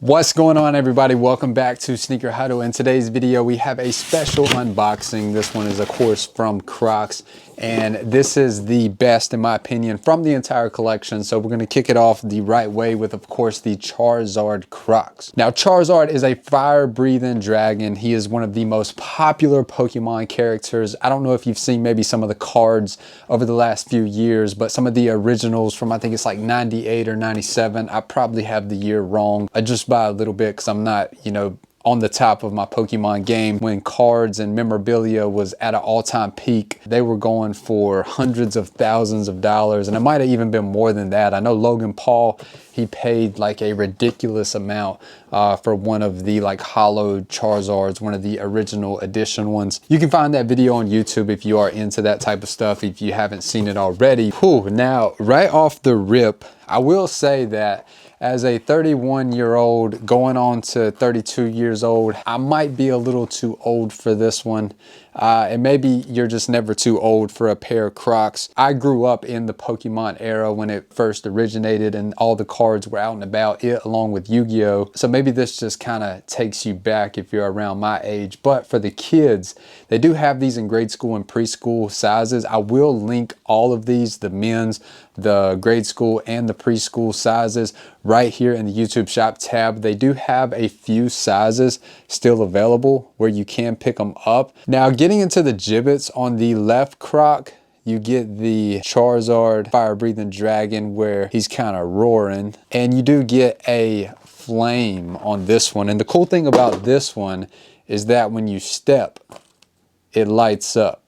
What's going on, everybody? Welcome back to Sneaker Huddle. In today's video we have a special unboxing. This one is of course from Crocs, and this is the best in my opinion from the entire collection. So we're going to kick it off the right way with of course the Charizard Crocs. Now Charizard is a fire breathing dragon. He is one of the most popular Pokemon characters. I don't know if you've seen maybe some of the cards over the last few years, but some of the originals from I think it's like 98 or 97. I probably have the year wrong. I just by a little bit because I'm not, on the top of my Pokemon game. When cards and memorabilia was at an all-time peak, they were going for hundreds of thousands of dollars, and it might have even been more than that. I know Logan Paul, he paid like a ridiculous amount for one of the like hollowed Charizards, one of the original edition ones. You can find that video on YouTube if you are into that type of stuff, if you haven't seen it already. Whew. Now, right off the rip, I will say that as a 31-year-old going on to 32 years old, I might be a little too old for this one. And maybe you're just never too old for a pair of Crocs. I grew up in the Pokemon era when it first originated and all the cards were out and about, it along with Yu-Gi-Oh! So maybe this just kind of takes you back if you're around my age. But for the kids, they do have these in grade school and preschool sizes. I will link all of these, the men's, the grade school and the preschool sizes, right here in the YouTube shop tab. They do have a few sizes still available where you can pick them up. Now, getting into the Jibbitz, on the left Croc, you get the Charizard fire breathing dragon where he's kind of roaring, and you do get a flame on this one. And the cool thing about this one is that when you step, it lights up.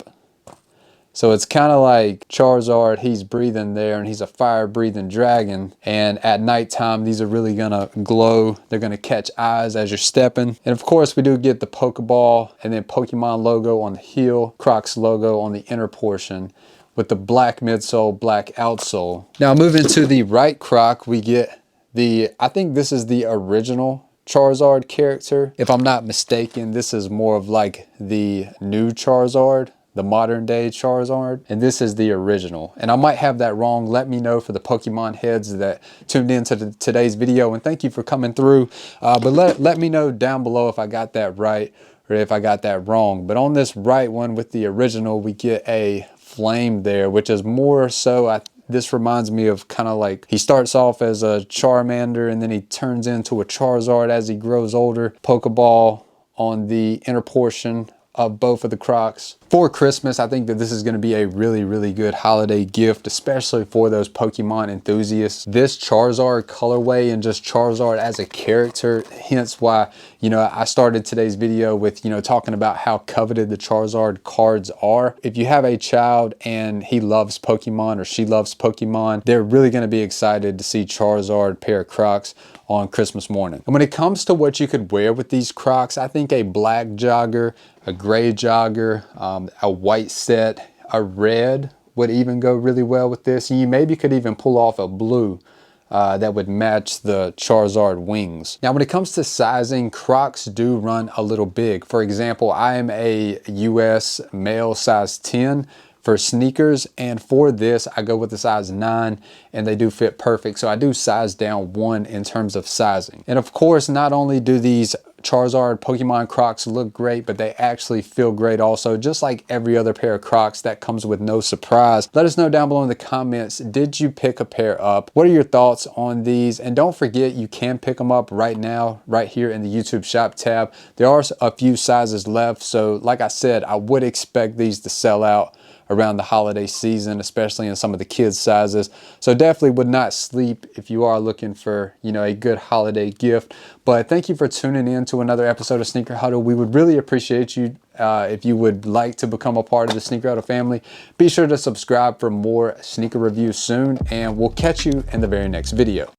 So it's kind of like Charizard, he's breathing there and he's a fire breathing dragon. And at nighttime, these are really gonna glow. They're gonna catch eyes as you're stepping. And of course, we do get the Pokeball and then Pokemon logo on the heel, Crocs logo on the inner portion with the black midsole, black outsole. Now moving to the right Croc, we get I think this is the original Charizard character. If I'm not mistaken, this is more of like the new Charizard, the modern day Charizard, and this is the original. And I might have that wrong. Let me know for the Pokemon heads that tuned into today's video, and thank you for coming through. But let me know down below if I got that right or if I got that wrong. But on this right one with the original, we get a flame there, which is more so, this reminds me of kind of like, he starts off as a Charmander and then he turns into a Charizard as he grows older. Pokeball on the inner portion of both of the Crocs. For Christmas, I think that this is going to be a really good holiday gift, especially for those Pokemon enthusiasts. This Charizard colorway and just Charizard as a character, hence why, I started today's video with, talking about how coveted the Charizard cards are. If you have a child and he loves Pokemon or she loves Pokemon, they're really going to be excited to see Charizard pair of Crocs on Christmas morning. And when it comes to what you could wear with these Crocs, I think a black jogger, a gray jogger, a white set, a red would even go really well with this. And you maybe could even pull off a blue that would match the Charizard wings. Now, when it comes to sizing, Crocs do run a little big. For example, I am a US male size 10 for sneakers, and for this I go with the size 9, and they do fit perfect. So I do size down 1 in terms of sizing. And of course, not only do these Charizard Pokemon Crocs look great, but they actually feel great also. Just like every other pair of Crocs, that comes with no surprise. Let us know down below in the comments, did you pick a pair up? What are your thoughts on these? And don't forget, you can pick them up right now, right here in the YouTube shop tab. There are a few sizes left, so like I said, I would expect these to sell out around the holiday season, especially in some of the kids sizes. So definitely would not sleep if you are looking for, a good holiday gift. But thank you for tuning in to another episode of Sneaker Huddle. We would really appreciate you if you would like to become a part of the Sneaker Huddle family. Be sure to subscribe for more sneaker reviews soon, and we'll catch you in the very next video.